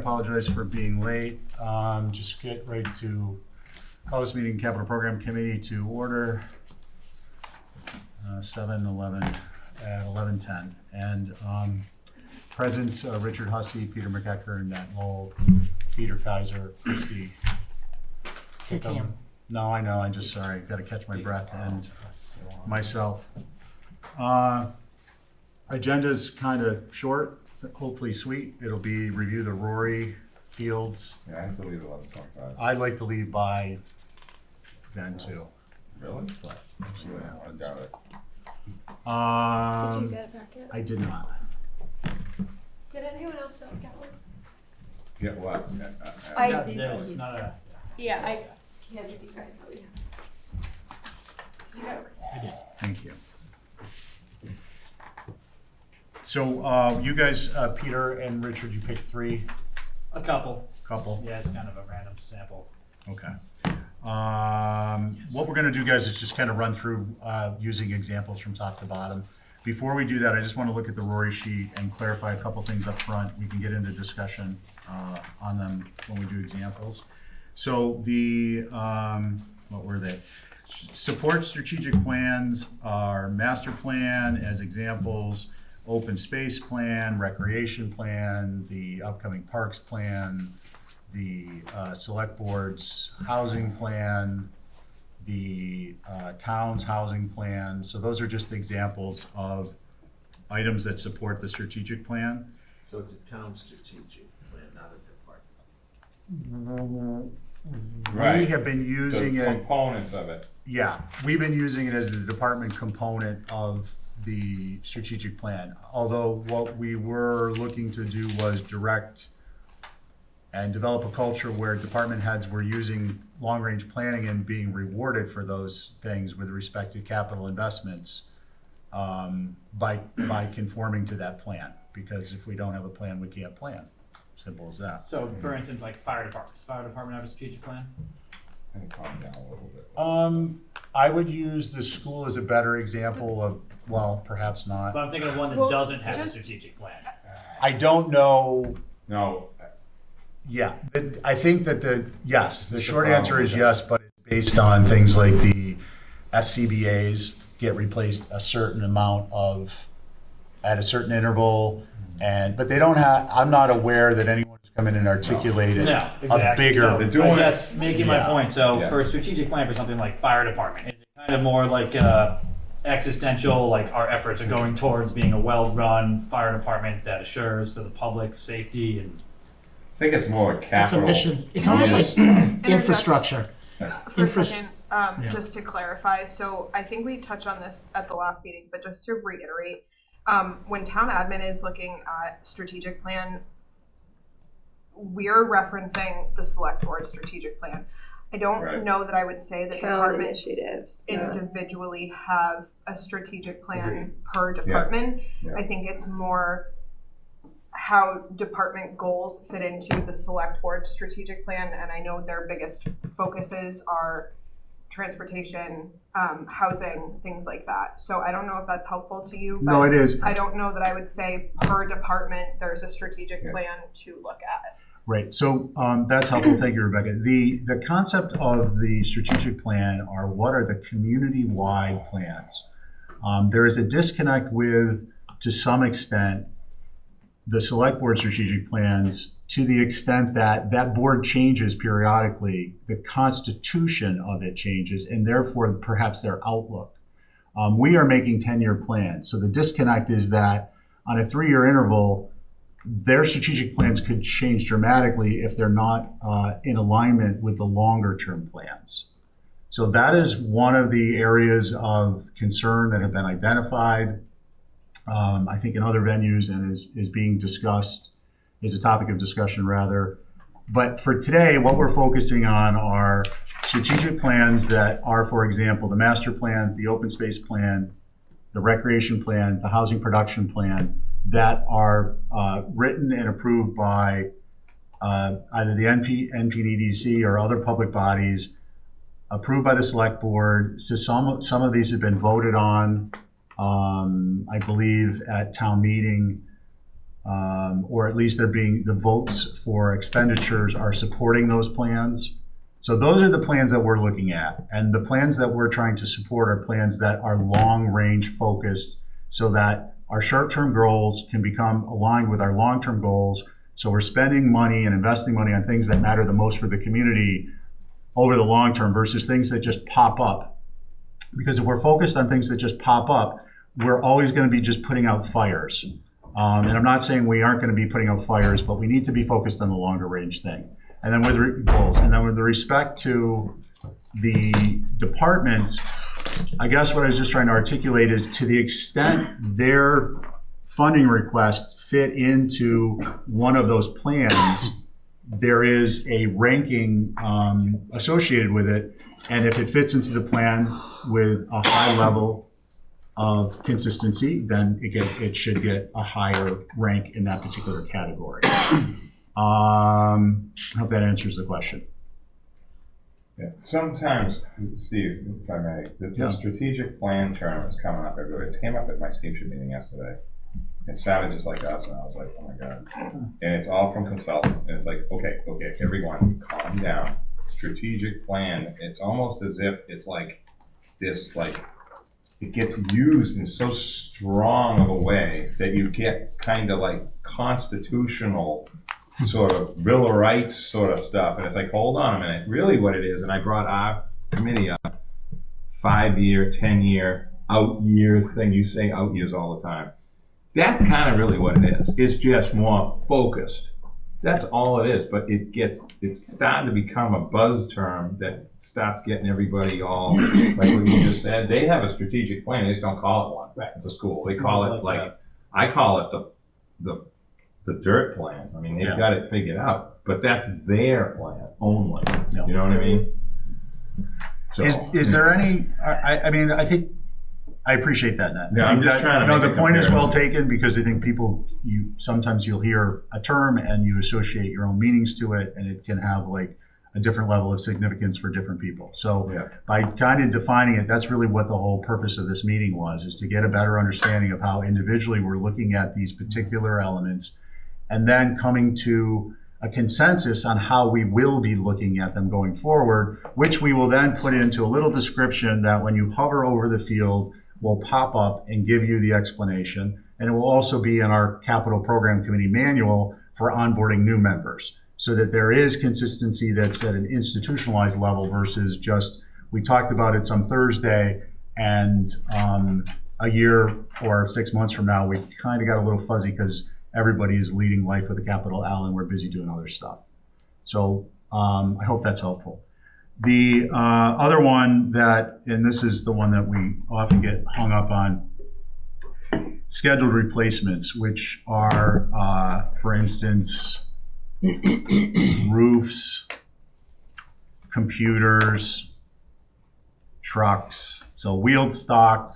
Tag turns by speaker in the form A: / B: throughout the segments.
A: apologize for being late. Just get right to call this meeting, Capital Program Committee to order. 7-11 at 11:10. And present Richard Hussey, Peter McEcker, Nat Lowell, Peter Kaiser, Christy. No, I know. I'm just sorry. Got to catch my breath and myself. Agenda's kind of short, hopefully sweet. It'll be review the Rory Fields.
B: Yeah, I have to leave at 11:25.
A: I'd like to leave by then too.
B: Really?
A: But we'll see what
B: I
A: happens.
B: doubt it.
C: Did you get it back yet?
A: I did not.
C: Did anyone else get one?
B: Get what?
C: I-
D: Not this, not a.
C: Yeah, I handed you guys one. Did you get it?
D: I did.
A: Thank you. So you guys, Peter and Richard, you picked three,
D: A couple.
A: couple?
D: Yeah, it's kind of a random sample.
A: Okay. What we're gonna do, guys, is just kind of run through using examples from top to bottom. Before we do that, I just want to look at the Rory sheet and clarify a couple things up front. We can get into discussion on them when we do examples. So the, what were they? Support strategic plans are master plan as examples, open space plan, recreation plan, the upcoming parks plan, the select board's housing plan, the town's housing plan. So those are just examples of items that support the strategic plan.
E: So it's a town strategic plan, not a department.
A: We
B: Right.
A: have been using
B: The
A: it,
B: components of it.
A: yeah, we've been using it as the department component of the strategic plan. Although what we were looking to do was direct and develop a culture where department heads were using long-range planning and being rewarded for those things with respect to capital investments by conforming to that plan. Because if we don't have a plan, we can't plan. Simple as that.
D: So, for instance, like fire departments. Fire department have a strategic plan?
B: And calm down a little bit.
A: I would use the school as a better example of, well, perhaps not.
D: But I'm thinking of one that
C: Well,
D: doesn't have a
C: just-
D: strategic plan.
A: I don't know.
B: No,
A: Yeah, I think that yes, the short
B: problem
A: answer is
B: with
A: yes, but it's based on things like the SCBA's get replaced a certain amount at a certain interval, but they don't have, I'm not aware that anyone's come in and articulated
D: No,
A: a
D: exactly.
A: bigger.
D: So,
B: They're doing
D: I guess making my
A: Yeah.
D: point. So,
B: Yeah.
D: for a strategic plan for something like fire department, is it kind of more like existential, like our efforts are going towards being a well-run fire department that assures for the public's safety and
B: I think it's more
F: It's a
B: capital.
F: mission. It's almost like infrastructure.
C: For a
F: Infras-
C: second,
F: Yeah.
C: just to clarify, so I think we touched on this at the last meeting, but just to reiterate, when town admin is looking at strategic plan, we're referencing the select board strategic plan. I don't
B: Right.
C: know that I would say that
G: Town
C: departments
G: initiatives.
C: individually have a strategic plan per department.
B: Yeah.
C: I think it's more how department goals fit into the select board strategic plan, and I know their biggest focuses are transportation, housing, things like that. So I don't know if that's helpful to you, but
A: No, it is.
C: I don't know that I would say per department there's a strategic
B: Yeah.
C: plan to look at.
A: Right, so that's helpful, thank you, Rebecca. The concept of the strategic plan are what are the community-wide plans. There is a disconnect with, to some extent, the select board strategic plans to the extent that that board changes periodically, the constitution of it changes, and therefore perhaps their outlook. We are making 10-year plans, so the disconnect is that on a 3-year interval, their strategic plans could change dramatically if they're not in alignment with the longer term plans. So that is one of the areas of concern that have been identified, I think in other venues, and is being discussed, is a topic of discussion rather. But for today, what we're focusing on are strategic plans that are, for example, the master plan, the open space plan, the recreation plan, the housing production plan, that are written and approved by either the NPDDC or other public bodies, approved by the select board. So some of these have been voted on, I believe, at town meeting. or at least the votes for expenditures are supporting those plans. So those are the plans that we're looking at. And the plans that we're trying to support are plans that are long-range focused so that our short-term goals can become aligned with our long-term goals. So we're spending money and investing money on things that matter the most for the community over the long term versus things that just pop up. Because if we're focused on things that just pop up, we're always going to be just putting out fires. And I'm not saying we aren't going to be putting out fires, but we need to be focused on the longer range thing. And then with goals. And then with respect to the departments, I guess what I was just trying to articulate is to the extent their funding requests fit into one of those plans, there is a ranking associated with it. And if it fits into the plan with a high level of consistency, then it should get a higher rank in that particular category. I hope that answers the question.
B: Yeah. Sometimes, Steve, if I may, the strategic plan term is coming up everywhere. It came up at my steamship meeting yesterday. It sounded just like us, and I was like, oh my God. And it's all from consultants. And it's like, okay, everyone, calm down. Strategic plan. It's almost as if it's like this, like, it gets used in so strong of a way that you get kind of like constitutional sort of Bill of Rights sort of stuff. And it's like, hold on a minute. Really what it is, and I brought our committee up, 5-year, 10-year, out year thing. You say out years all the time. That's kind of really what it is. It's just more focused. That's all it is. But it's starting to become a buzz term that starts getting everybody all, like what you just said. They have a strategic plan. They just don't call it one. Right. It's a school. They call it like, I call it the dirt plan. I mean, they've got it figured out, but that's their plan only. You know what I mean? So,
A: is there any, I mean, I think, I appreciate that, Nat.
B: Yeah, I'm just trying to
A: No,
B: make
A: the
B: a
A: point is well
B: comparison.
A: taken because I think people, sometimes you'll hear a term and you associate your own meanings to it, and it can have like a different level of significance for different people. So by kind of defining it, that's really what the whole purpose of this meeting was, is to get a better understanding of how individually we're looking at these particular elements and then coming to a consensus on how we will be looking at them going forward, which we will then put into a little description that when you hover over the field will pop up and give you the explanation. And it will also be in our capital program committee manual for onboarding new members, so that there is consistency that's at an institutionalized level versus just, we talked about it some Thursday and a year or 6 months from now, we kind of got a little fuzzy because everybody is leading life with a capital L and we're busy doing other stuff. So I hope that's helpful. The other one that, and this is the one that we often get hung up on, scheduled replacements, which are, for instance, roofs, computers, trucks, so wheeled stock,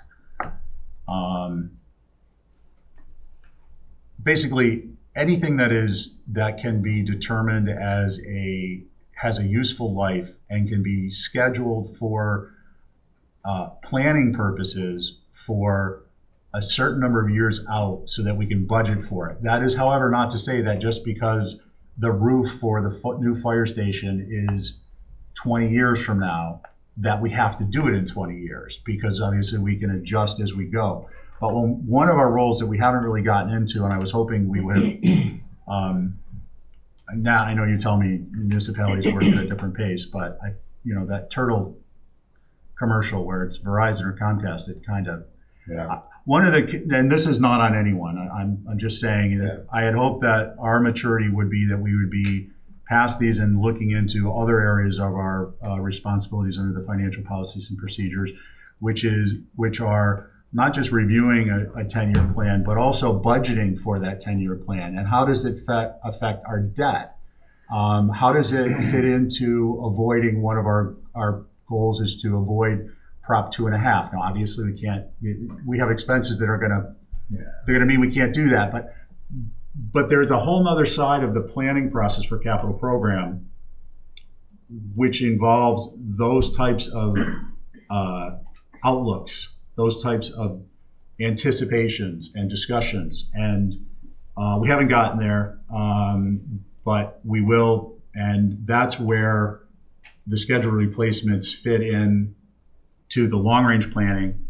A: basically anything that can be determined as has a useful life and can be scheduled for planning purposes for a certain number of years out so that we can budget for it. That is, however, not to say that just because the roof for the new fire station is 20 years from now, that we have to do it in 20 years, because obviously we can adjust as we go. But one of our roles that we haven't really gotten into, and I was hoping we would, now I know you tell me municipalities work at a different pace, but that turtle commercial where it's Verizon or Comcast, it kind of, and this is not on anyone, I'm just saying that I had hoped that our maturity would be that we would be past these and looking into other areas of our responsibilities under the financial policies and procedures, which are not just reviewing a 10-year plan, but also budgeting for that 10-year plan. And how does it affect our debt? How does it fit into avoiding one of our goals is to avoid Prop 2.5. Now, obviously we have expenses that are they're gonna mean we can't do that, but there's a whole nother side of the planning process for capital program, which involves those types of outlooks, those types of anticipations and discussions. And We haven't gotten there, but we will, and that's where the scheduled replacements fit in to the long-range planning.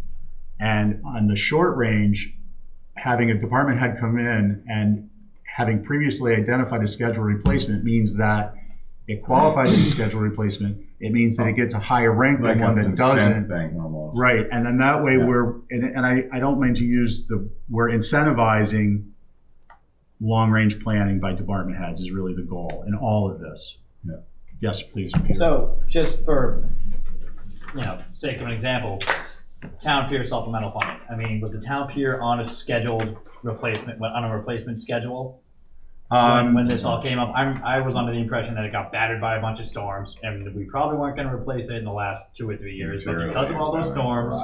A: And on the short range, having a department head come in and having previously identified a scheduled replacement means that it qualifies as a scheduled replacement. It means that it gets a higher rank than
B: Like
A: one
B: a
A: that
B: consent
A: doesn't.
B: thing almost.
A: Right, and then that way
B: Yeah.
A: I don't mean to use we're incentivizing long-range planning by department heads is really the goal in all of this.
B: Yeah.
A: Yes, please, Peter.
D: So just for, sake of an example, town pier supplemental funding. I mean, was the town pier on a scheduled replacement, on a replacement schedule? When this all came up, I was under the impression that it got battered by a bunch of storms, and we probably weren't going to replace it in the last 2 or 3 years. But because of all those storms,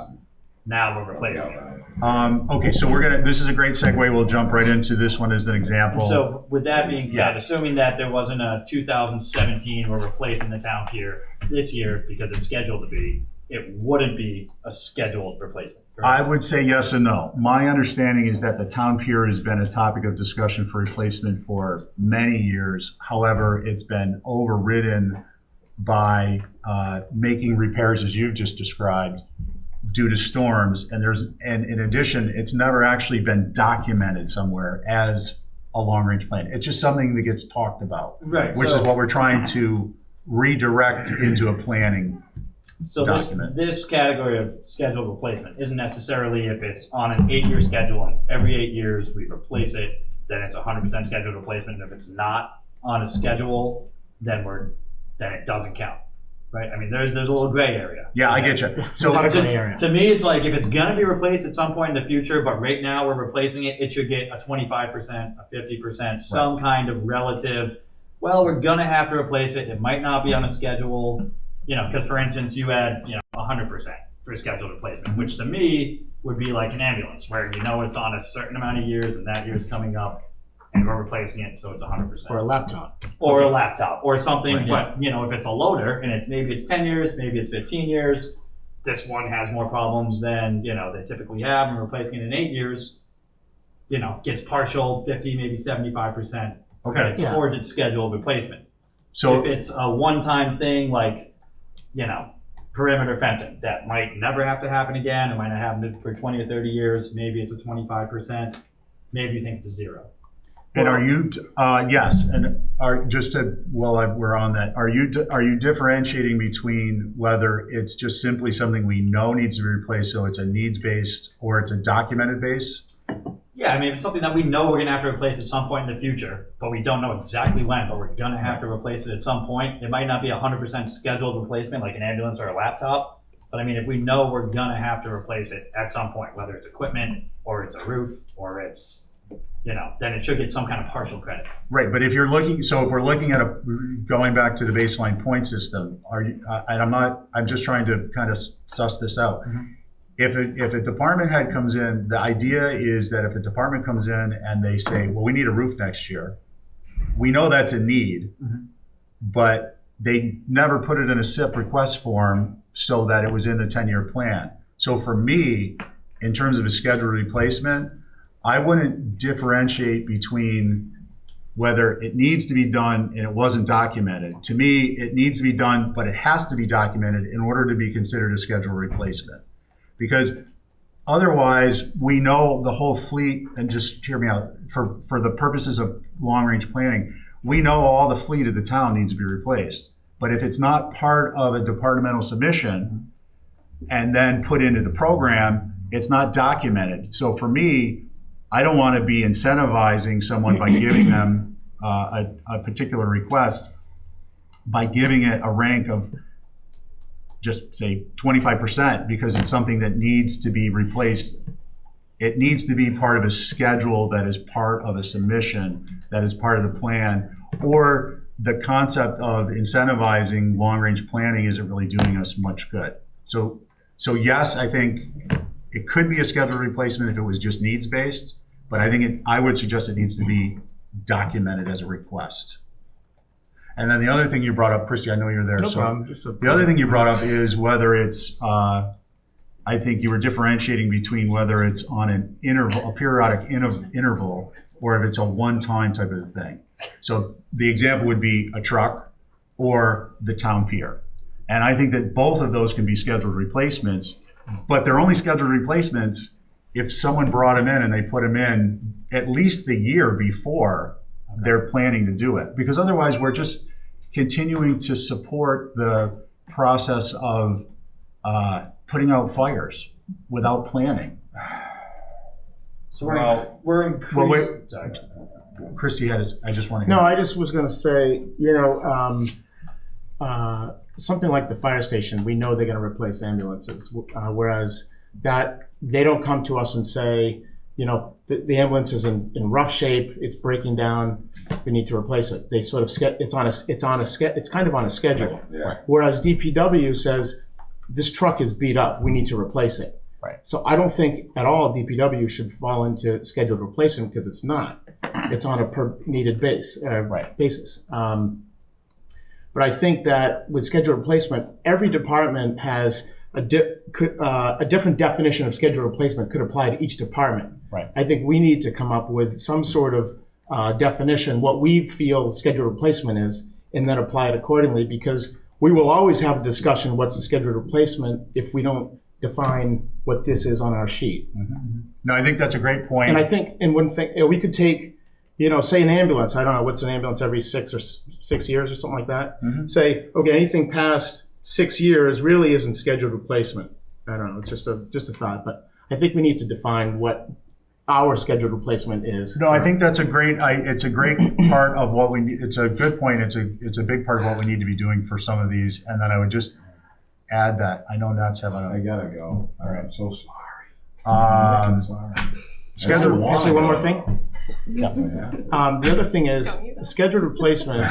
D: now we're replacing it.
A: Okay, so this is a great segue. We'll jump right into this one as an example.
D: So with that being said,
A: Yeah.
D: assuming that there wasn't a 2017 we're replacing the town pier this year because it's scheduled to be, it wouldn't be a scheduled replacement.
A: I would say yes and no. My understanding is that the town pier has been a topic of discussion for replacement for many years. However, it's been overridden by making repairs as you've just described due to storms. And in addition, it's never actually been documented somewhere as a long-range plan. It's just something that gets talked about,
D: Right.
A: which is what we're trying to redirect into a planning.
D: So
A: document.
D: this category of scheduled replacement isn't necessarily if it's on an 8-year schedule and every 8 years we replace it, then it's 100% scheduled replacement. And if it's not on a schedule, then it doesn't count, right? I mean, there's a little gray area.
A: Yeah, I get you. So
D: To me, it's like if it's gonna be replaced at some point in the future, but right now we're replacing it, it should get a 25%, a 50%, some kind of relative. Well, we're gonna have to replace it. It might not be on a schedule. Because for instance, you had 100% for scheduled replacement, which to me would be like an ambulance, where it's on a certain amount of years and that year's coming up, and we're replacing it, so it's 100%.
F: Or a laptop.
D: Or a laptop, or something.
F: Right, yeah.
D: But if it's a loader and maybe it's 10 years, maybe it's 15 years, this one has more problems than they typically have, and replacing it in 8 years, gets partial 50, maybe 75% credit
F: Yeah.
D: towards its scheduled replacement.
A: So
D: If it's a one-time thing, like perimeter fencing, that might never have to happen again. It might not happen for 20 or 30 years. Maybe it's a 25%. Maybe you think it's a 0.
A: And are you, yes, and we're on that, are you differentiating between whether it's just simply something we know needs to be replaced, so it's a needs-based, or it's a documented base?
D: Yeah, I mean, if it's something that we know we're going to have to replace at some point in the future, but we don't know exactly when, but we're going to have to replace it at some point, it might not be 100% scheduled replacement like an ambulance or a laptop. But I mean, if we know we're going to have to replace it at some point, whether it's equipment or it's a roof or it's, then it should get some kind of partial credit.
A: Right, but if we're looking at going back to the baseline point system, I'm just trying to kind of suss this out.
D: Mm-hmm.
A: If a department head comes in, the idea is that if a department comes in and they say, well, we need a roof next year, we know that's a need, but they never put it in a SIP request form so that it was in the 10-year plan. So for me, in terms of a scheduled replacement, I wouldn't differentiate between whether it needs to be done and it wasn't documented. To me, it needs to be done, but it has to be documented in order to be considered a scheduled replacement. Because otherwise, we know the whole fleet, and just hear me out, for the purposes of long-range planning, we know all the fleet of the town needs to be replaced. But if it's not part of a departmental submission and then put into the program, it's not documented. So for me, I don't want to be incentivizing someone by giving them a particular request by giving it a rank of just say 25% because it's something that needs to be replaced. It needs to be part of a schedule that is part of a submission, that is part of the plan, or the concept of incentivizing long-range planning isn't really doing us much good. So yes, I think it could be a scheduled replacement if it was just needs-based, but I would suggest it needs to be documented as a request. And then the other thing you brought up, Christy, I know you're there.
F: No
A: so
F: problem.
A: the other thing you brought up is whether it's, I think you were differentiating between whether it's on an interval, a periodic interval, or if it's a one-time type of thing. So the example would be a truck or the town pier. And I think that both of those can be scheduled replacements, but they're only scheduled replacements if someone brought them in and they put them in at least the year before they're planning to do it. Because otherwise we're just continuing to support the process of putting out fires without planning.
D: So
B: Well,
D: we're
A: Well, wait.
D: increasing. Sorry.
A: Christy I just want to
F: No,
A: hear.
F: I just was gonna say, something like the fire station, we know they're gonna replace ambulances. Whereas that, they don't come to us and say, the ambulance is in rough shape, it's breaking down, we need to replace it. They sort of, it's kind of on a schedule.
B: Yeah.
F: Whereas DPW says, this truck is beat up, we need to replace it.
A: Right.
F: So I don't think at all DPW should fall into scheduled replacement, because it's not. It's on a per needed basis. But I think that with scheduled replacement, every department has a different definition of scheduled replacement could apply to each department.
A: Right.
F: I think we need to come up with some sort of definition, what we feel scheduled replacement is, and then apply it accordingly, because we will always have a discussion what's a scheduled replacement if we don't define what this is on our sheet.
A: No, I think that's a great point.
F: And I think, and one thing, we could take, say an ambulance, I don't know, what's an ambulance every 6 years or something like that?
A: Mhm.
F: Say, okay, anything past 6 years really isn't scheduled replacement. I don't know, it's just a thought, but I think we need to define what our scheduled replacement is.
A: No, I think that's it's a great part of what we need. It's a good point. It's a big part of what we need to be doing for some of these. And then I would just add that, I know Nat's having
B: I gotta go.
A: All right.
B: I'm so sorry.
A: a,
B: Sorry.
A: scheduled,
F: Can I say one more thing?
B: Yeah.
F: The other thing is, scheduled replacement,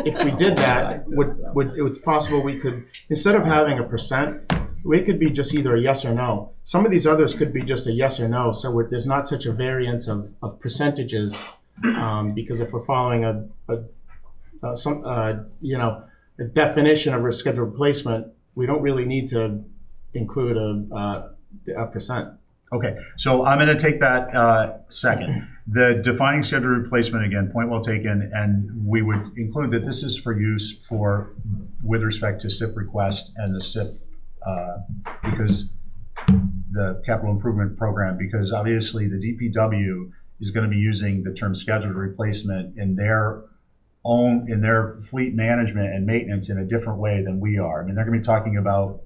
F: if we did that, it's possible we could, instead of having a percent, it could be just either a yes or no. Some of these others could be just a yes or no, so there's not such a variance of percentages, because if we're following a definition of a scheduled replacement, we don't really need to include a percent.
A: okay, so I'm going to take that second. The defining scheduled replacement, again, point well taken, and we would include that this is for use with respect to SIP request and the SIP, because the capital improvement program, because obviously the DPW is going to be using the term scheduled replacement in their fleet management and maintenance in a different way than we are. I mean, they're going to be talking about,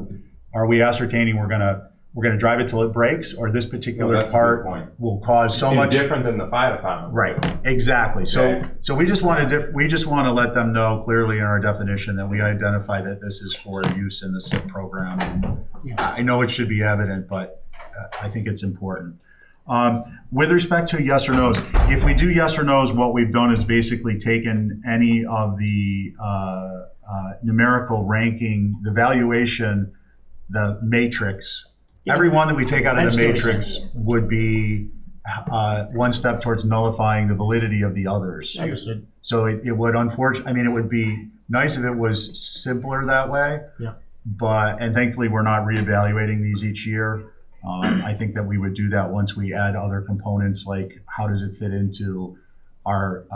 A: are we ascertaining we're going to drive it till it breaks, or this particular
B: that's a good
A: part
B: point.
A: will cause so much.
B: Different than the fire department.
A: Right, exactly. So,
B: Okay.
A: so we just want to let them know clearly in our definition that we identify that this is for use in the SIP program. I know it should be evident, but I think it's important. With respect to yes or no's, if we do yes or no's, what we've done is basically taken any of the numerical ranking, the valuation, the matrix. Every one that we take out of the matrix would be one step towards nullifying the validity of the others.
F: Understood.
A: So it would it would be nice if it was simpler that way.
F: Yeah.
A: And thankfully we're not reevaluating these each year. I think that we would do that once we add other components, like how does it fit into our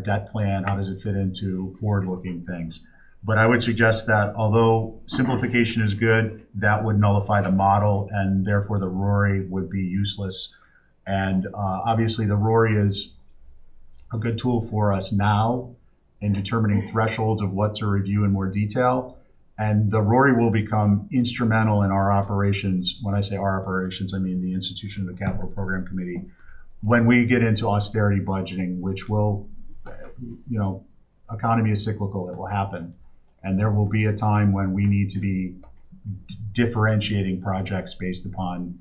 A: debt plan? How does it fit into forward-looking things? But I would suggest that although simplification is good, that would nullify the model, and therefore the RORI would be useless. And obviously the RORI is a good tool for us now in determining thresholds of what to review in more detail. And the RORI will become instrumental in our operations. When I say our operations, I mean the institution of the Capital Program Committee. When we get into austerity budgeting, which will, economy is cyclical, it will happen. And there will be a time when we need to be differentiating projects based upon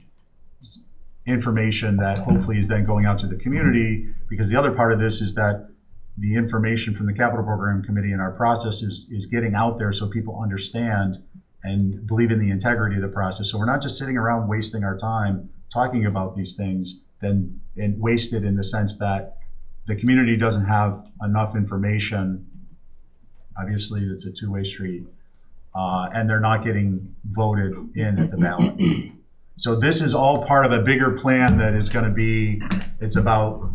A: information that hopefully is then going out to the community, because the other part of this is that the information from the Capital Program Committee and our process is getting out there so people understand and believe in the integrity of the process. So we're not just sitting around wasting our time talking about these things and wasted in the sense that the community doesn't have enough information. Obviously, it's a two-way street, and they're not getting voted in at the ballot. So this is all part of a bigger plan that is going to be, it's about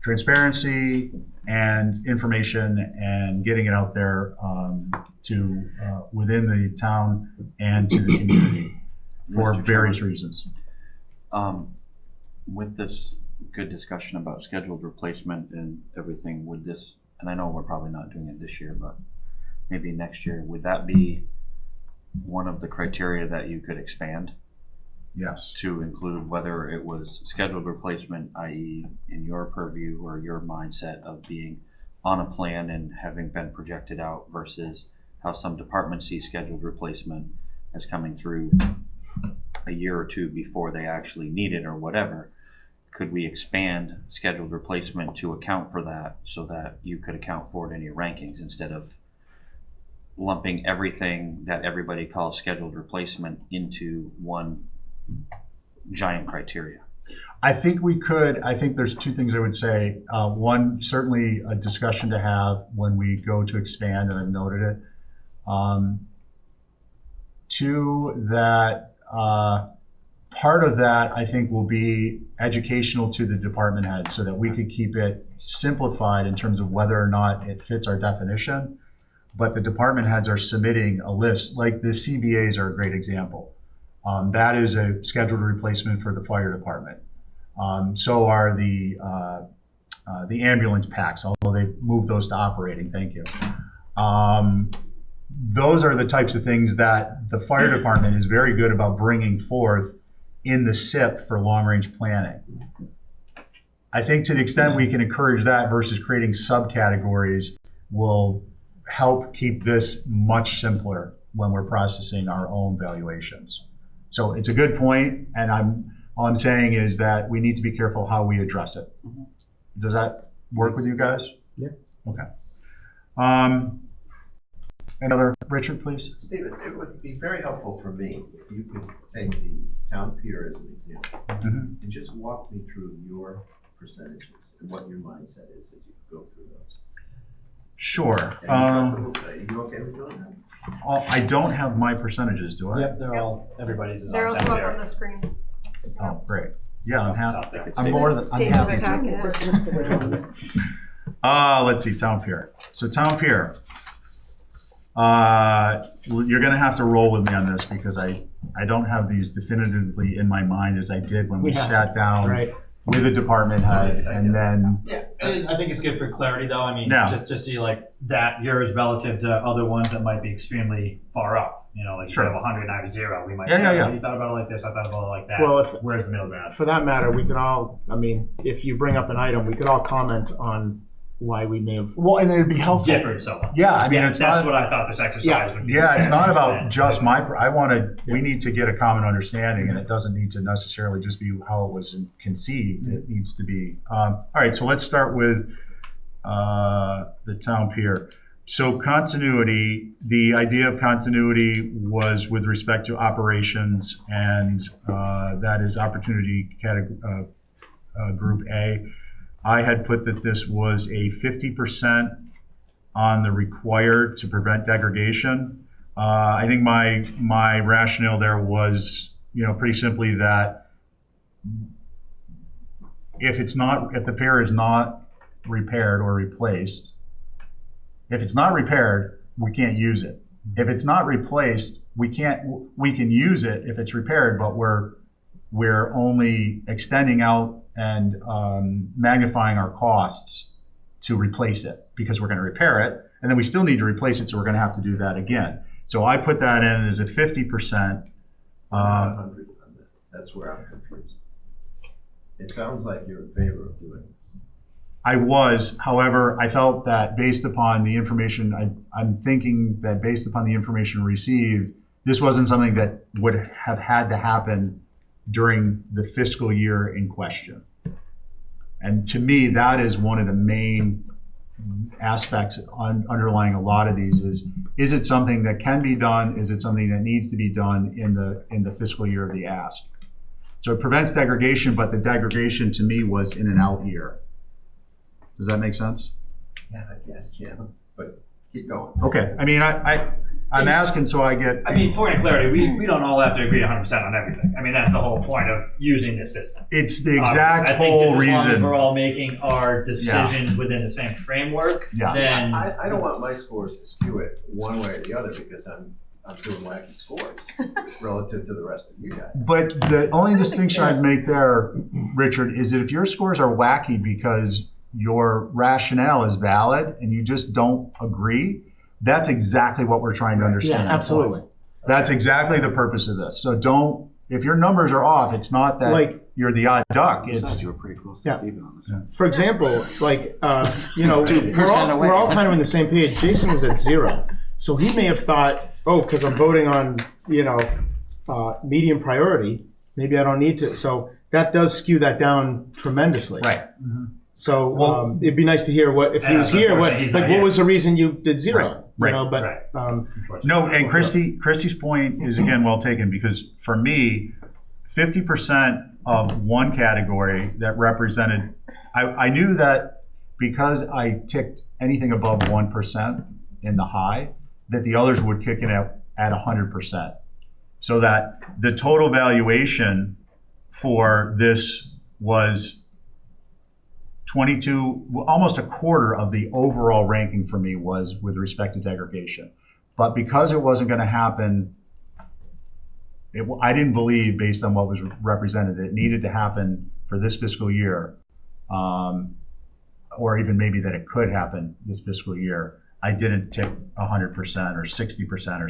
A: transparency and information and getting it out there to within the town and to the community for
G: Mr.
A: various
G: Chairman.
A: reasons.
G: With this good discussion about scheduled replacement and everything, would this, and I know we're probably not doing it this year, but maybe next year, would that be one of the criteria that you could expand
A: Yes.
G: to include whether it was scheduled replacement, i.e. in your purview or your mindset of being on a plan and having been projected out versus how some departments see scheduled replacement as coming through a year or two before they actually need it or whatever? Could we expand scheduled replacement to account for that so that you could account for it in your rankings instead of lumping everything that everybody calls scheduled replacement into one giant criteria?
A: I think we could. I think there's two things I would say. One, certainly a discussion to have when we go to expand, and I've noted it. Two, that part of that I think will be educational to the department heads so that we could keep it simplified in terms of whether or not it fits our definition. But the department heads are submitting a list, like the CBAs are a great example. That is a scheduled replacement for the fire department. So are the ambulance packs, although they've moved those to operating, thank you. Those are the types of things that the fire department is very good about bringing forth in the SIP for long-range planning. I think to the extent we can encourage that versus creating subcategories will help keep this much simpler when we're processing our own valuations. So it's a good point, and all I'm saying is that we need to be careful how we address it. Does that work with you guys?
F: Yeah.
A: Okay. Another, Richard, please.
E: Stephen, it would be very helpful for me if you could take the town pier as an example
A: Mhm.
E: and just walk me through your percentages and what your mindset is as you go through those.
A: Sure.
E: Are you okay with doing that?
A: I don't have my percentages, do I?
D: Yep, they're all, everybody's is
C: They're
D: on
C: also
D: down
C: up on
D: there.
C: the screen.
A: Oh, great. Yeah, I'm happy.
D: Top there.
A: I'm more than, I'm
C: State of
A: happy
C: the
A: to.
C: packet.
A: Let's see, Town Pier. So Town Pier. You're gonna have to roll with me on this because I don't have these definitively in my mind as I did when we
F: Yeah.
A: sat down
F: Right.
A: with a department head and then,
D: Yeah, I think it's good for clarity though. I mean,
A: Yeah.
D: just to see like that yours relative to other ones that might be extremely far up. You know, like
A: Sure.
D: you have 100 and I have 0. We might
A: Yeah,
D: say,
A: yeah, yeah.
D: "Oh, you thought about it like this, I thought about it like that.
F: Well, if,
D: Where's the middle ground?
F: for that matter, we could all, I mean, if you bring up an item, we could all comment on why we may have.
A: well, and it'd be helpful.
D: Different so much.
A: Yeah, I mean, it's
D: That's
A: not,
D: what I thought this exercise
F: Yeah.
D: would be.
A: yeah, it's not about
D: Extent.
A: just we need to get a common understanding and it doesn't need to necessarily just be how it was conceived. It needs to be, all right, so let's start with the Town Pier. So continuity, the idea of continuity was with respect to operations, and that is opportunity category, group A. I had put that this was a 50% on the required to prevent degradation. I think my rationale there was, pretty simply that if the pier is not repaired or replaced, if it's not repaired, we can't use it. If it's not replaced, we can use it if it's repaired, but we're only extending out and magnifying our costs to replace it because we're going to repair it, and then we still need to replace it, so we're going to have to do that again. So I put that in as a 50%.
E: 100 on that. That's where I'm confused. It sounds like you're in favor of doing this.
A: I was, however, I felt that based upon the information, I'm thinking that based upon the information received, this wasn't something that would have had to happen during the fiscal year in question. And to me, that is one of the main aspects underlying a lot of these is it something that can be done? Is it something that needs to be done in the fiscal year of the ask? So it prevents degradation, but the degradation to me was in an out year. Does that make sense?
E: Yeah, I guess, yeah, but keep going.
A: Okay, I mean, I I'm asking so I get.
D: I mean, point of clarity, we don't all have to agree 100% on everything. I mean, that's the whole point of using this system.
A: It's the exact
D: I think
A: whole
D: just as long as
A: reason.
D: we're all making our decisions within the same framework,
A: Yes.
D: then
E: I don't want my scores to skew it one way or the other because I'm doing wacky scores relative to the rest of you guys.
A: But the only distinction I'd make there, Richard, is that if your scores are wacky because your rationale is valid and you just don't agree, that's exactly what we're trying to
F: Yeah,
A: understand.
F: absolutely.
A: That's exactly the purpose of this. So don't, if your numbers are off, it's not that
F: Like-
A: you're the odd duck.
G: Besides,
A: It's
G: you were pretty close to
F: Yeah.
G: Stephen on this.
F: For example, like, you know,
G: 2% away.
F: we're all kind of on the same page. Jason was at 0. So he may have thought, oh, because I'm voting on, you know, medium priority, maybe I don't need to. So that does skew that down tremendously.
A: right.
F: So
A: Well-
F: it'd be nice to hear what, if he
D: And
F: was here, what,
D: unfortunately, he's
F: like,
D: not
F: what
D: here.
F: was the reason you did 0?
A: Right,
F: You know, but,
D: right.
A: No, and Christy's point is again well taken because for me, 50% of one category that represented, I knew that because I ticked anything above 1% in the high, that the others would kick in at 100%. So that the total valuation for this was 22, almost a quarter of the overall ranking for me was with respect to degradation. But because it wasn't going to happen, I didn't believe, based on what was represented, that it needed to happen for this fiscal year, or even maybe that it could happen this fiscal year. I didn't tick 100% or 60% or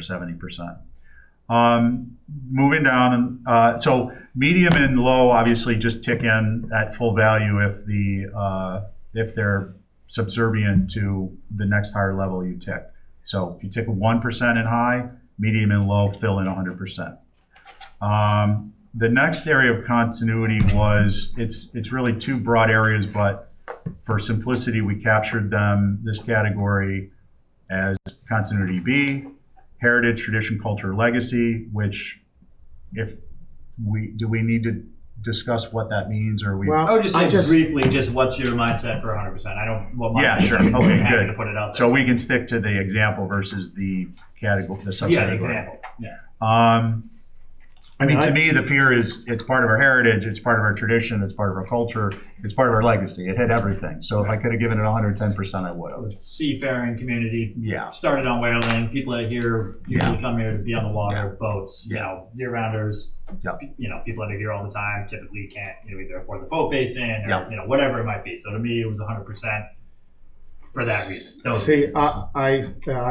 A: 70%. Moving down, so medium and low obviously just tick in at full value if they're subservient to the next higher level you tick. So if you tick 1% in high, medium and low fill in 100%. The next area of continuity was, it's really two broad areas, but for simplicity, we captured them, this category, as continuity B, heritage, tradition, culture, legacy, which do we need to discuss what that means, or we?
F: well,
D: I would just say
F: I just,
D: briefly, just what's your mindset for 100%? I don't, what my
A: Yeah,
D: mindset
A: sure.
D: is,
A: Okay,
D: I'm happy
A: good.
D: to put it out there.
A: So we can stick to the example versus the category, the subcategory.
D: Yeah, the example, yeah.
A: I mean, to me, the pier it's part of our heritage, it's part of our tradition, it's part of our culture, it's part of our legacy. It hit everything. So if I could have given it 110%, I would have.
D: Seafaring community,
A: Yeah.
D: started on whaling. People that are here usually
A: Yeah.
D: come here to be on the water,
A: Yeah.
D: boats, you
A: Yeah.
D: know, year-rounders.
A: Yep.
D: You know, people that are here all the time typically can't, you know, either afford the boat basin or,
A: Yeah.
D: you know, whatever it might be. So to me, it was 100% for that reason. Those
F: see,
D: reasons.
F: I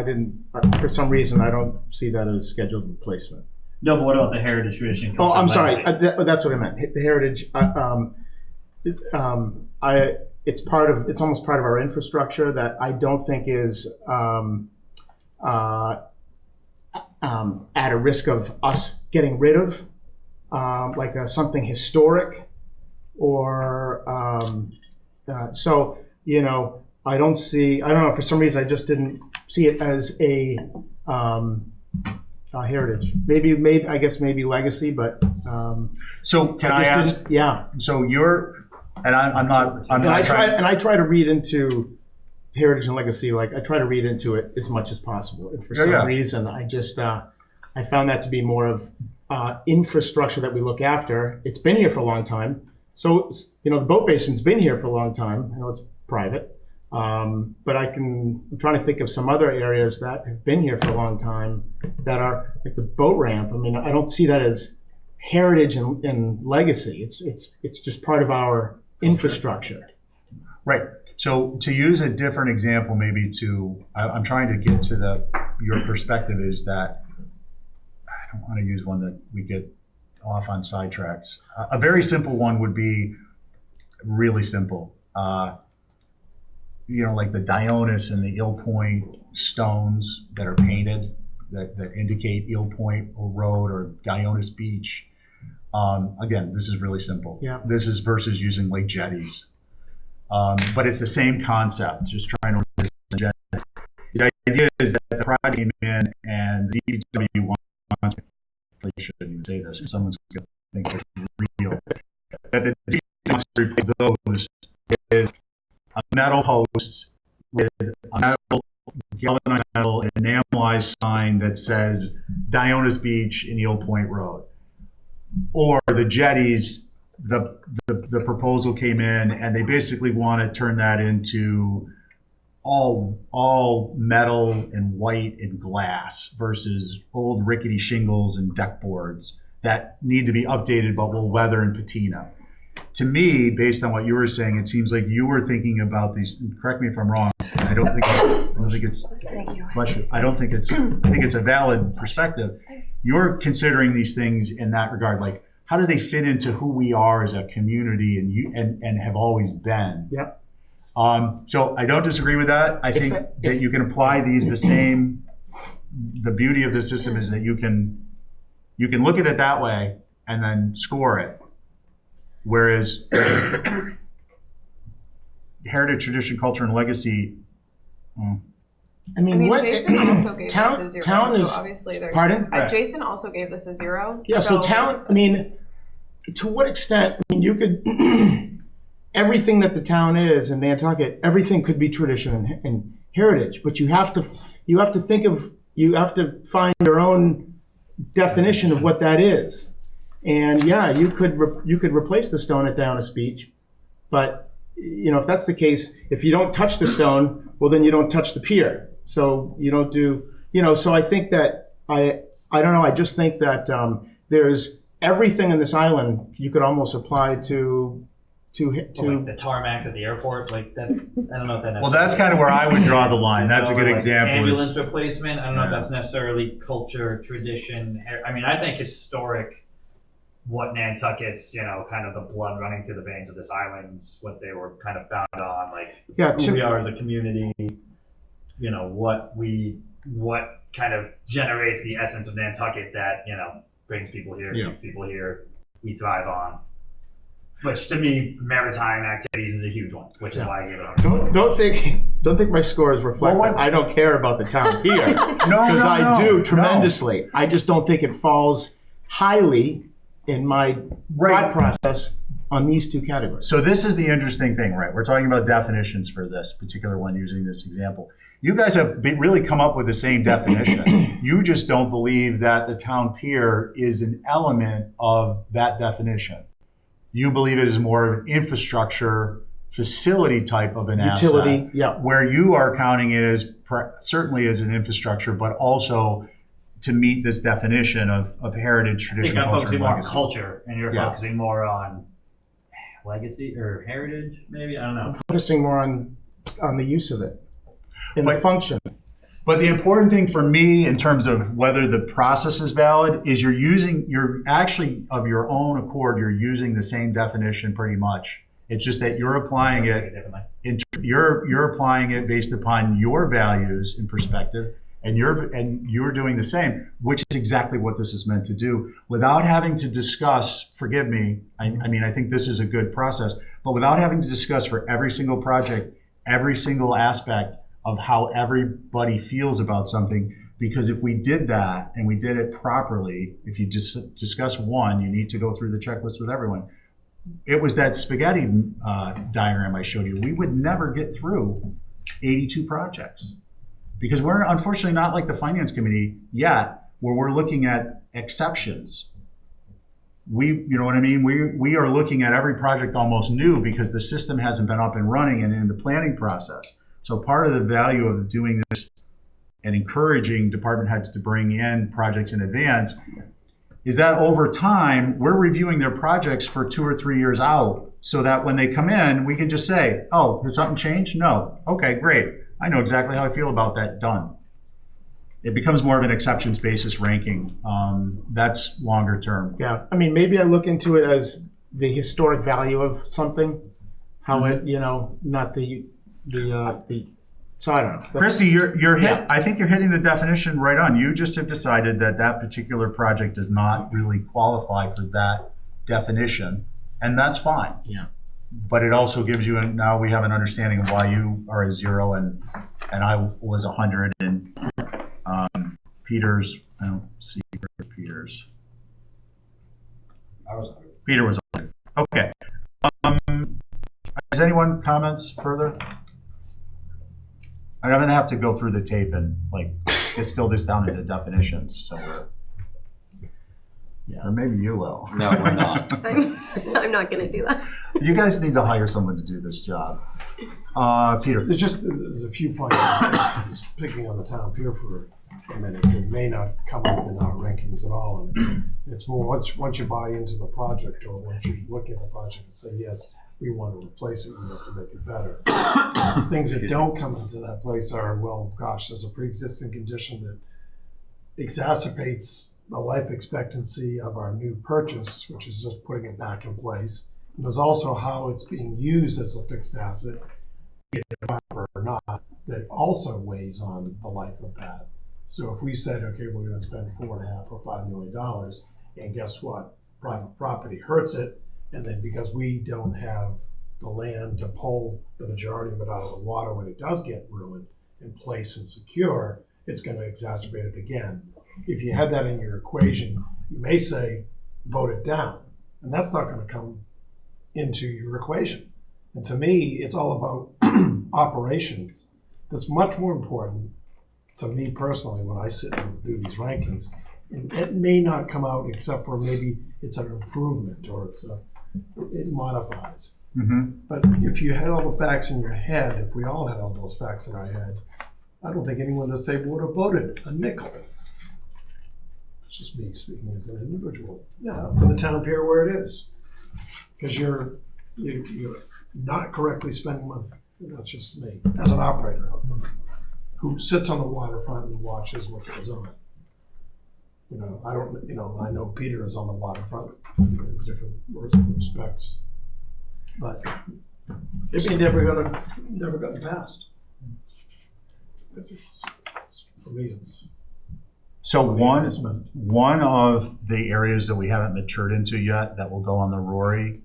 F: didn't, for some reason, I don't see that as scheduled replacement.
D: No, but what about the heritage tradition?
F: Oh,
D: culture,
F: I'm sorry.
D: legacy?
F: That's what I meant. The heritage. It's almost part of our infrastructure that I don't think is at a risk of us getting rid of, like something historic, or so. You know, I don't know. For some reason, I just didn't see it as a. Heritage, maybe I guess maybe legacy, but
A: So can I ask?
F: didn't. Yeah,
A: So you're, and I'm not
F: and I
A: trying.
F: try to read into heritage and legacy. Like I try to read into it as much as possible. And for some reason, I just I found that to be more of infrastructure that we look after. It's been here for a long time, so you know the boat basin's been here for a long time. I know it's private. But I'm trying to think of some other areas that have been here for a long time that are like the boat ramp. I mean, I don't see that as heritage and legacy. It's just part of our infrastructure.
A: Right. So to use a different example, maybe I'm trying to get to your perspective is that I don't want to use one that we get off on sidetracks. A very simple one would be really simple. You know, like the Dionys and the Eel Point stones that are painted that indicate Eel Point or Road or Dionys Beach. Again, this is really simple.
F: Yeah.
A: This is versus using lake jetties. But it's the same concept, just trying to resist the jet. The idea is that the project came in and the DPW wants, I shouldn't even say this, someone's going to think it's real, that the DPW wants to replace those with a metal post with a metal, galvanized metal, enamel personalized sign that says Dionis Beach and Eel Point Road. Or the jetties, the proposal came in and they basically want to turn that into all metal and white and glass versus old rickety shingles and deck boards that need to be updated but will weather and patina. To me, based on what you were saying, it seems like you were thinking about these. Correct me if I'm wrong. I don't think it's.
C: Thank you.
A: Bless you. I think it's a valid perspective. You're considering these things in that regard, like how do they fit into who we are as a community and have always been.
F: Yep.
A: So I don't disagree with that. I think that you can apply these the same. The beauty of the system is that you can look at it that way and then score it. Whereas heritage, tradition, culture, and legacy.
F: I mean, what
C: Jason also gave
F: town,
C: this a 0.
F: town
C: so
F: is,
C: obviously there's.
F: pardon?
C: Jason also gave this a 0.
F: Yeah, so town, I mean, to what extent, I mean, you could, everything that the town is in Nantucket, everything could be tradition and heritage, but you have to find your own definition of what that is. And yeah, you could replace the stone at Dionis Beach, but if that's the case, if you don't touch the stone, well, then you don't touch the pier. So you don't do, so I think that I don't know. I just think that there's everything in this island you could almost apply to
D: Like the tarmacs at the airport, like that. I don't know if that.
A: Well, that's kind of where I would draw the line. That's a good
D: like
A: example.
D: Ambulance replacement. I don't know if that's necessarily culture, tradition. I mean, I think historic. What Nantucket's, kind of the blood running through the veins of this island, what they were kind of bound on, like who we are as a community, what kind of generates the essence of Nantucket that, brings people here, keeps people here, we thrive on. Which to me, maritime activities is a huge one, which is why I gave it a
F: Don't think my scores reflect that I don't care about the town pier. Because I do tremendously. I just don't think it falls highly in my thought process on these two categories.
A: So this is the interesting thing, right? We're talking about definitions for this particular one using this example. You guys have really come up with the same definition. You just don't believe that the town pier is an element of that definition. You believe it is more of an infrastructure facility type of an
F: utility,
A: asset, where you are counting it as certainly as an infrastructure, but also to meet this definition of heritage, tradition,
D: culture. I think I'm
A: culture,
D: focusing
A: and
D: more on
A: legacy.
D: culture, and you're focusing more on legacy or heritage, maybe? I don't know.
F: I'm focusing more on the use of it and the function.
A: But the important thing for me in terms of whether the process is valid is you're actually of your own accord, you're using the same definition pretty much. It's just that you're applying it, you're applying it based upon your values and perspective. And you're doing the same, which is exactly what this is meant to do, without having to discuss. Forgive me. I mean, I think this is a good process, but without having to discuss for every single project, every single aspect of how everybody feels about something. Because if we did that and we did it properly, if you just discuss one, you need to go through the checklist with everyone. It was that spaghetti diagram I showed you. We would never get through 82 projects. Because we're unfortunately not like the finance committee yet, where we're looking at exceptions. You know what I mean? We are looking at every project almost new because the system hasn't been up and running and in the planning process. So part of the value of doing this and encouraging department heads to bring in projects in advance is that over time, we're reviewing their projects for 2 or 3 years out so that when they come in, we can just say, oh, has something changed? No. Okay, great. I know exactly how I feel about that. Done. It becomes more of an exceptions basis ranking. That's longer term.
F: Yeah, I mean, maybe I look into it as the historic value of something, how it, not the. So I don't know.
A: Christy, you're hit. I think you're hitting the definition right on. You just have decided that particular project does not really qualify for that definition, and that's fine.
F: Yeah.
A: But it also gives you, and now we have an understanding of why you are a 0 and I was 100 and Peter's, I don't see Peter's. Peter was 100. Okay. Does anyone comments further? I'm gonna have to go through the tape and distill this down into definitions, so or maybe you will.
G: No, we're not.
H: I'm not gonna do that.
A: You guys need to hire someone to do this job. Peter.
I: There's a few points, just picking on the town pier for a minute, it may not come up in our rankings at all, and it's more, once you buy into the project, or once you look at the project and say, yes, we want to replace it, we have to make it better. Things that don't come into that place are, well, gosh, there's a pre-existing condition that exacerbates the life expectancy of our new purchase, which is just putting it back in place. And there's also how it's being used as a fixed asset, or not, that also weighs on the life of that. So if we said, okay, we're going to spend $4.5 or $5 million, and guess what? Private property hurts it, and then because we don't have the land to pull the majority of it out of the water when it does get ruined in place and secure, it's going to exacerbate it again. If you had that in your equation, you may say, vote it down, and that's not going to come into your equation. And to me, it's all about operations. That's much more important to me personally when I sit and do these rankings. And it may not come out except for maybe it's an improvement or it modifies.
A: Mm-hmm.
I: But if you had all the facts in your head, if we all had all those facts in our head, I don't think anyone at this table would have voted a nickel. It's just me speaking as an individual. Yeah, for the town pier where it is. Because you're not correctly spending money. That's just me, as an operator, who sits on the waterfront and watches what goes on. I know Peter is on the waterfront in different respects, but it never got passed. For me, it's.
A: So one of the areas that we haven't matured into yet that will go on the Rory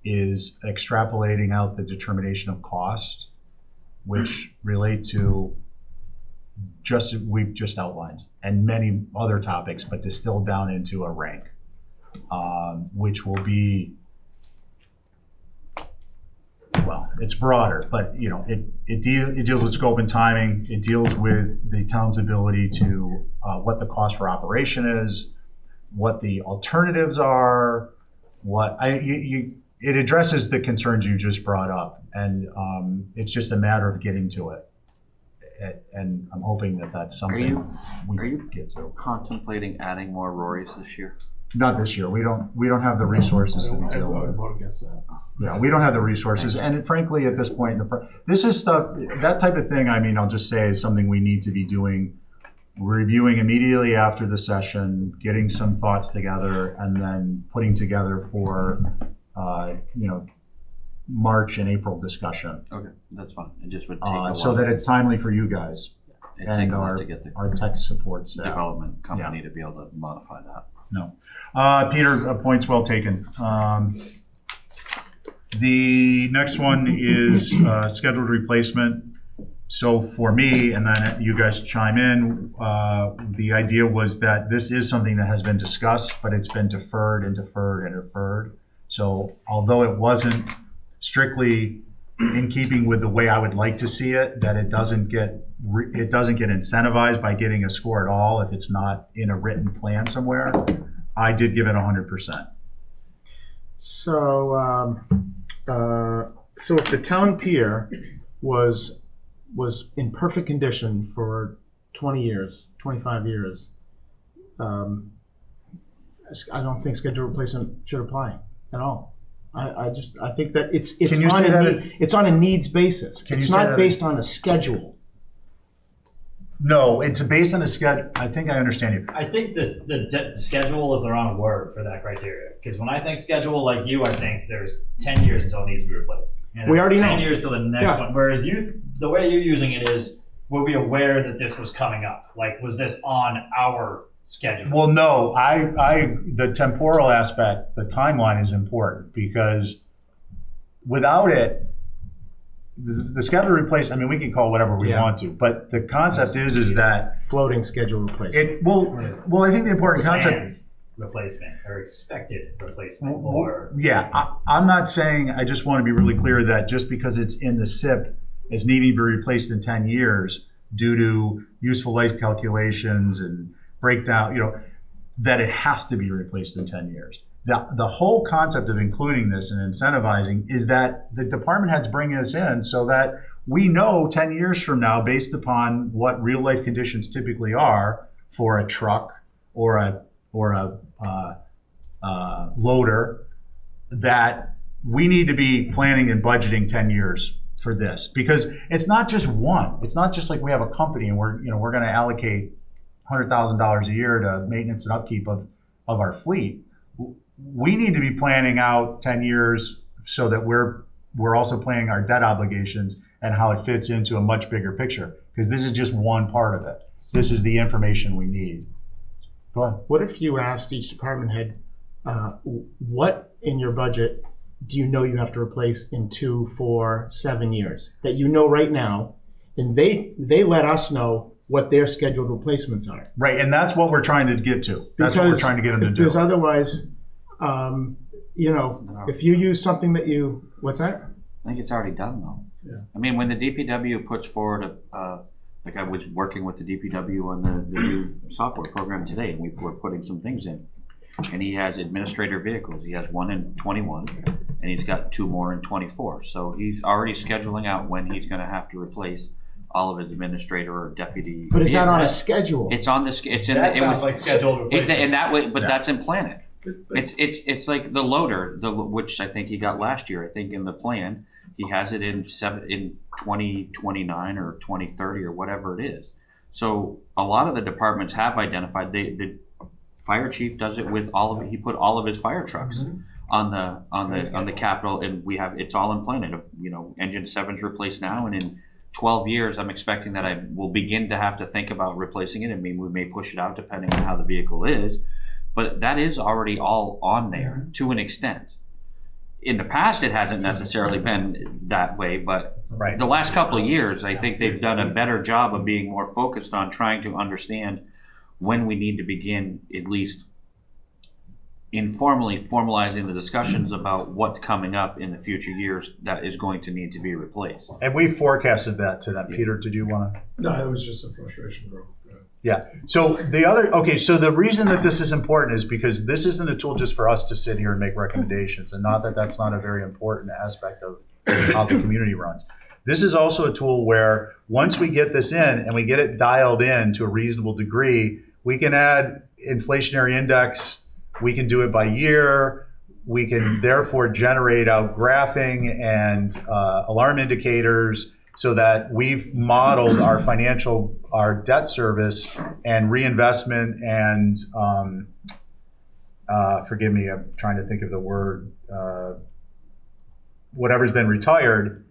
A: is extrapolating out the determination of cost, which relate to we've just outlined, and many other topics, but distilled down into a rank, which will be, well, it's broader, but it deals with scope and timing. It deals with the town's ability to what the cost for operation is, what the alternatives are, it addresses the concerns you just brought up, and it's just a matter of getting to it. And I'm hoping that that's something we can get to.
G: Contemplating adding more Rorys this year?
A: Not this year. We don't have the resources to be dealing with.
I: I vote against that.
A: Yeah, we don't have the resources, and frankly, at this point, this is stuff, that type of thing. I mean, I'll just say is something we need to be doing, reviewing immediately after the session, getting some thoughts together, and then putting together for, March and April discussion.
G: Okay, that's fine. It just would take a while.
A: So that it's timely for you guys
G: It'd
A: and
G: take a while to get the
A: our tech support staff.
G: development company to be able to modify that.
A: No. Peter, points well taken. The next one is scheduled replacement. So for me, and then you guys chime in, the idea was that this is something that has been discussed, but it's been deferred and deferred and deferred. So although it wasn't strictly in keeping with the way I would like to see it, that it doesn't get incentivized by getting a score at all if it's not in a written plan somewhere, I did give it 100%.
F: So, so if the town pier was in perfect condition for 20 years, 25 years, I don't think scheduled replacement should apply at all. I think that it's on a needs basis. It's not based on a schedule.
A: No, it's based on a schedule. I think I understand you.
D: I think the schedule is the wrong word for that criteria. Because when I think schedule, like you, I think there's 10 years until it needs to be replaced.
F: We already
D: 10
F: know.
D: years till the next one. Whereas the way you're using it is, were we aware that this was coming up? Like, was this on our schedule?
A: Well, no, the temporal aspect, the timeline is important because without it, the schedule replacement, I mean, we can call it whatever we want to, but the concept is that
F: floating schedule replacement.
A: Well, I think the important concept.
D: Planned replacement or expected replacement or.
A: Yeah, I'm not saying, I just want to be really clear that just because it's in the SIP as needing to be replaced in 10 years due to useful life calculations and breakdown, that it has to be replaced in 10 years. The whole concept of including this and incentivizing is that the department heads bring us in so that we know 10 years from now, based upon what real life conditions typically are for a truck or a loader, that we need to be planning and budgeting 10 years for this. Because it's not just one. It's not just like we have a company and we're going to allocate $100,000 a year to maintenance and upkeep of our fleet. We need to be planning out 10 years so that we're also planning our debt obligations and how it fits into a much bigger picture. Because this is just one part of it. This is the information we need. Go ahead.
F: What if you asked each department head, what in your budget do you know you have to replace in 2, 4, 7 years that you know right now, and they let us know what their scheduled replacements are.
A: Right, and that's what we're trying to get to. That's what we're trying to get them to do.
F: Because otherwise, if you use something that what's that?
G: I think it's already done though.
F: Yeah.
G: I mean, when the DPW puts forward like I was working with the DPW on the new software program today, and we were putting some things in. And he has administrator vehicles. He has one in 21, and he's got 2 more in 24. So he's already scheduling out when he's going to have to replace all of his administrator or deputy.
F: But is that on a schedule?
G: It's on this. It's in.
D: That
G: It
D: sounds
G: was
D: like scheduled replacement.
G: in that way, but
A: Yeah.
G: that's in Planet. It's like the loader, which I think he got last year. I think in the plan he has it in 2029 or 2030 or whatever it is. So a lot of the departments have identified. The fire chief does it with all of it. He put all of his fire trucks on the capital, and it's all in Planet. Engine 7's replaced now, and in 12 years, I'm expecting that I will begin to have to think about replacing it. I mean, we may push it out depending on how the vehicle is, but that is already all on there to an extent. In the past, it hasn't necessarily been that way, but
A: Right.
G: the last couple of years, I think they've done a better job of being more focused on trying to understand when we need to begin at least informally formalizing the discussions about what's coming up in the future years that is going to need to be replaced.
A: And we forecasted that to them. Peter, did you want to?
I: No, it was just a frustration, bro.
A: Yeah. So so the reason that this is important is because this isn't a tool just for us to sit here and make recommendations, and not that that's not a very important aspect of how the community runs. This is also a tool where once we get this in and we get it dialed in to a reasonable degree, we can add inflationary index. We can do it by year. We can therefore generate out graphing and alarm indicators so that we've modeled our debt service and reinvestment and, forgive me, I'm trying to think of the word, whatever's been retired.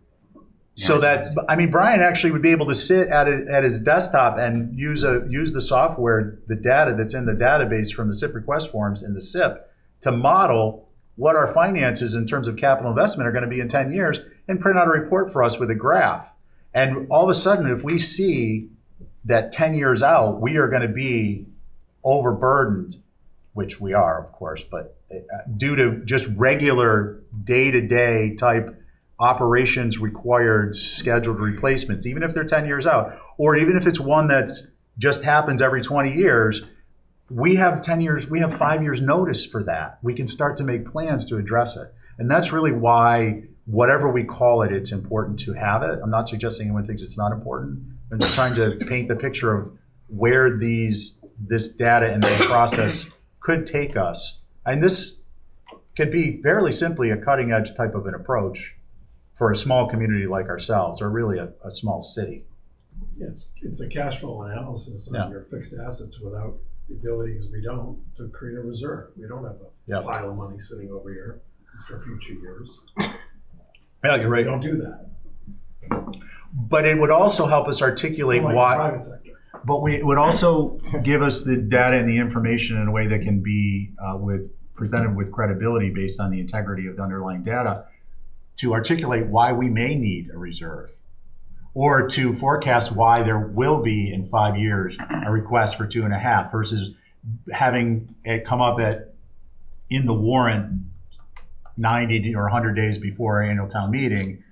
A: So that, Brian actually would be able to sit at his desktop and use the software, the data that's in the database from the SIP request forms in the SIP to model what our finances in terms of capital investment are going to be in 10 years and print out a report for us with a graph. And all of a sudden, if we see that 10 years out, we are going to be overburdened, which we are, of course, but due to just regular day-to-day type operations required scheduled replacements, even if they're 10 years out, or even if it's one that's just happens every 20 years, we have 10 years, we have 5 years notice for that. We can start to make plans to address it. And that's really why, whatever we call it, it's important to have it. I'm not suggesting anyone thinks it's not important. I'm just trying to paint the picture of where this data and the process could take us. And this could be fairly simply a cutting edge type of an approach for a small community like ourselves, or really a small city.
I: Yeah, it's a cash flow analysis on your fixed assets without the abilities to create a reserve. We don't have a pile of money sitting over here. It's for future years.
A: Yeah, you're right.
I: We don't do that.
A: But it would also help us articulate
I: Unlike
A: why.
I: the private sector.
A: But it would also give us the data and the information in a way that can be presented with credibility based on the integrity of the underlying data, to articulate why we may need a reserve, or to forecast why there will be in 5 years a request for 2.5 versus having it come up in the warrant 90 or 100 days before our annual town meeting,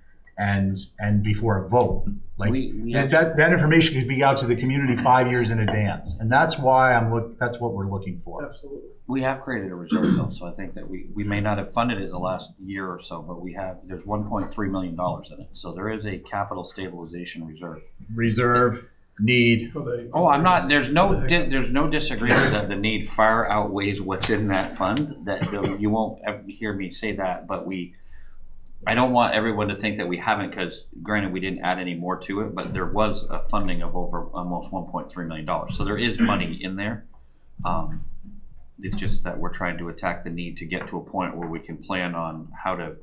A: and before a vote. Like
G: We
A: that information could be out that information could be out to the community 5 years in advance, and that's why that's what we're looking for.
I: Absolutely.
G: We have created a reserve though, so I think that we may not have funded it the last year or so, but there's $1.3 million in it. So there is a capital stabilization reserve.
A: Reserve need.
I: For the.
G: Oh, I'm not, there's no disagreement that the need far outweighs what's in that fund, that you won't ever hear me say that, but I don't want everyone to think that we haven't, because granted, we didn't add any more to it, but there was a funding of over almost $1.3 million. So there is money in there. It's just that we're trying to attack the need to get to a point where we can plan on how to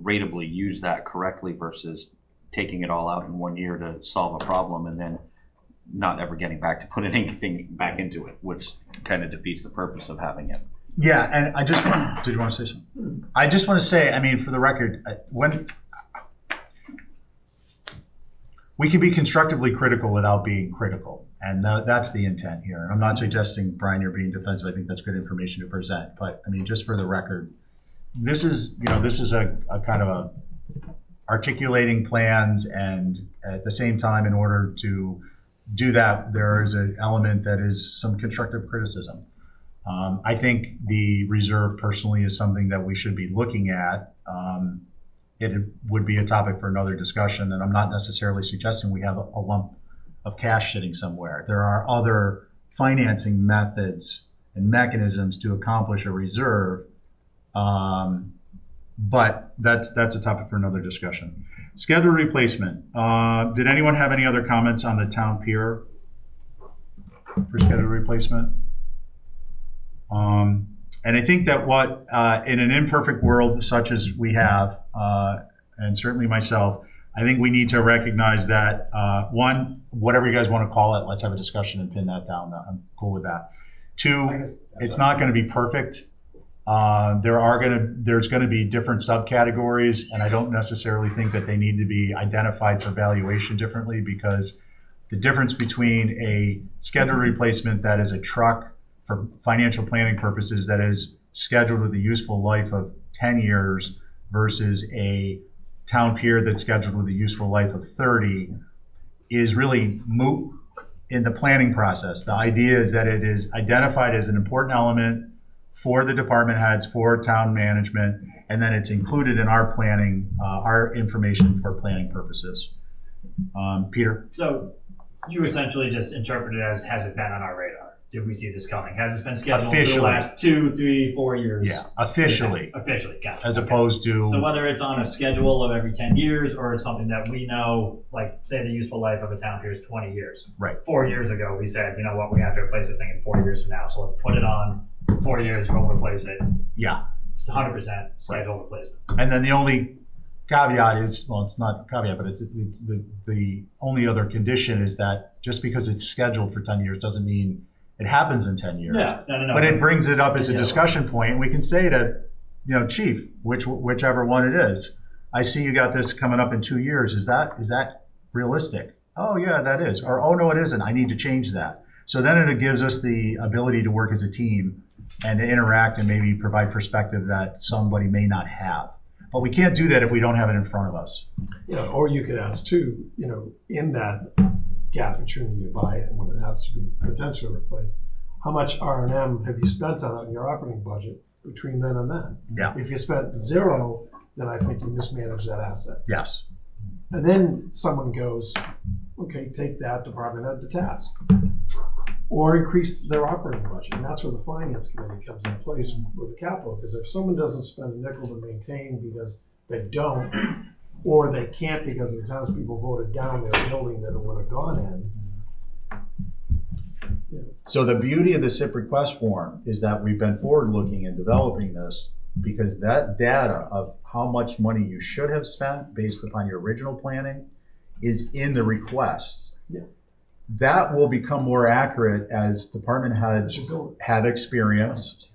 G: ratably use that correctly versus taking it all out in 1 year to solve a problem and then not ever getting back to putting anything back into it, which kind of defeats the purpose of having it.
A: Yeah, and I just did you want to say something? I just want to say, I mean, for the record, when we can be constructively critical without being critical, and that's the intent here. And I'm not suggesting, Brian, you're being defensive. I think that's good information to present. But I mean, just for the record, this is a kind of a articulating plans, and at the same time, in order to do that, there is an element that is some constructive criticism. I think the reserve personally is something that we should be looking at. It would be a topic for another discussion, and I'm not necessarily suggesting we have a lump of cash sitting somewhere. There are other financing methods and mechanisms to accomplish a reserve, but that's a topic for another discussion. Scheduled replacement. Did anyone have any other comments on the town pier for scheduled replacement? And I think that in an imperfect world such as we have, and certainly myself, I think we need to recognize that, one, whatever you guys want to call it, let's have a discussion and pin that down. I'm cool with that. Two, it's not going to be perfect. There's going to be different subcategories, and I don't necessarily think that they need to be identified for valuation differently, because the difference between a scheduled replacement that is a truck for financial planning purposes that is scheduled with a useful life of 10 years versus a town pier that's scheduled with a useful life of 30 is really moot in the planning process. The idea is that it is identified as an important element for the department heads, for town management, and then it's included in our planning, our information for planning purposes. Peter?
D: So you essentially just interpret it as, has it been on our radar? Did we see this coming? Has this been scheduled for the last 2, 3, 4 years?
A: Yeah, officially.
D: Officially, got it.
A: As opposed to.
D: So whether it's on a schedule of every 10 years or it's something that we know, like say the useful life of a town pier is 20 years.
A: Right.
D: 4 years ago, we said, you know what, we have to replace this thing in 4 years from now. So let's put it on 4 years, we'll replace it.
A: Yeah.
D: 100% scheduled replacement.
A: And then the only caveat is, well, it's not a caveat, but it's the only other condition is that just because it's scheduled for 10 years doesn't mean it happens in 10 years.
D: Yeah, no.
A: But it brings it up as a discussion point, and we can say to, Chief, whichever one it is, I see you got this coming up in 2 years. Is that realistic? Oh yeah, that is. Or, oh no, it isn't. I need to change that. So then it gives us the ability to work as a team and to interact and maybe provide perspective that somebody may not have. But we can't do that if we don't have it in front of us.
I: Yeah, or you could ask too, in that gap between when you buy it and when it has to be potentially replaced, how much R&M have you spent on it in your operating budget between then and then?
A: Yeah.
I: If you spent zero, then I think you mismanage that asset.
A: Yes.
I: And then someone goes, okay, take that department head to task. Or increase their operating budget. And that's where the finance committee comes in place with the capital. Because if someone doesn't spend a nickel to maintain because they don't, or they can't because the townspeople voted down their building that it would have gone in.
A: So the beauty of the SIP request form is that we've been forward-looking and developing this because that data of how much money you should have spent based upon your original planning is in the requests.
I: Yeah.
A: That will become more accurate as department heads have experience